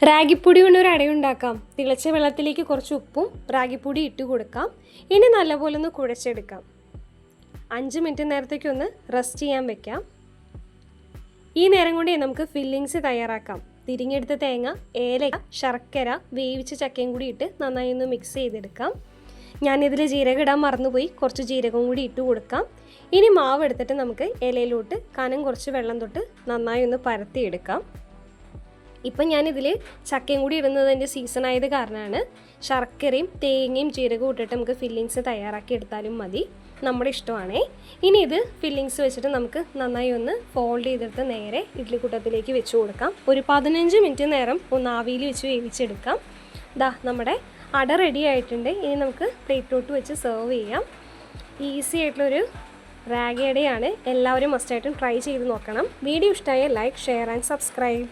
റാഗിപ്പൊടി കൊണ്ട് ഒരു അടയുണ്ടാക്കാം. തിളച്ച വെള്ളത്തിലേക്ക് കുറച്ച് ഉപ്പും റാഗിപ്പൊടി ഇട്ട് കൊടുക്കാം. ഇനി നല്ലപോലെ ഒന്ന് കുഴച്ചെടുക്കാം. 5 മിനിറ്റ് നേരത്തേക്കൊന്ന് റെസ്റ്റ് ചെയ്യാൻ വെക്കാം. ഈ നേരം കൊണ്ട് നമുക്ക് ഫില്ലിങ്സ് തയ്യാറാക്കാം. തിരിഞ്ഞെടുത്ത തേങ്ങ, ഏലക്ക, ശർക്കര, വേവിച്ച ചക്കയും കൂടി ഇട്ട് നന്നായി ഒന്ന് മിക്സ് ചെയ്തെടുക്കാം. ഞാനിതിൽ ജീരകം ഇടാൻ മറന്നുപോയി, കുറച്ച് ജീരകവും കൂടി ഇട്ട് കൊടുക്കാം. ഇനി മാവ് എടുത്തിട്ട് നമുക്ക് ഇലയിലോട്ട് കനം കുറച്ച് വെള്ളം തൊട്ട് നന്നായി ഒന്ന് പരത്തിയെടുക്കാം. ഇപ്പം ഞാനിതിൽ ചക്കയും കൂടി ഇടുന്നതിൻ്റെ സീസൺ ആയത് കാരണമാണ്. ശർക്കരയും തേങ്ങയും ജീരകവും ഇട്ടിട്ട് നമുക്ക് ഫില്ലിങ്സ് തയ്യാറാക്കി എടുത്താലും മതി, നമ്മുടെ ഇഷ്ടമാണേ. ഇനി ഇത് ഫില്ലിങ്സ് വെച്ചിട്ട് നമുക്ക് നന്നായി ഒന്ന് ഫോൾഡ് ചെയ്തെടുത്ത് നേരെ ഇഡ്ഡലിക്കുട്ടത്തിലേക്ക് വെച്ച് കൊടുക്കാം. ഒരു 15 മിനിറ്റ് നേരം ഒന്ന് ആവിയിൽ വെച്ച് വേവിച്ചെടുക്കാം. ദാ നമ്മുടെ അട റെഡി ആയിട്ടുണ്ട്. ഇനി നമുക്ക് പ്ലേറ്റിലോട്ട് വെച്ച് സെർവ് ചെയ്യാം. ഈസി ആയിട്ടുള്ളൊരു റാഗി അടയാണ്. എല്ലാവരും മസ്റ്റായിട്ടും ട്രൈ ചെയ്ത് നോക്കണം. വീഡിയോ ഇഷ്ടമായ ലൈക്ക്, ഷെയർ ആൻഡ് സബ്സ്ക്രൈബ്.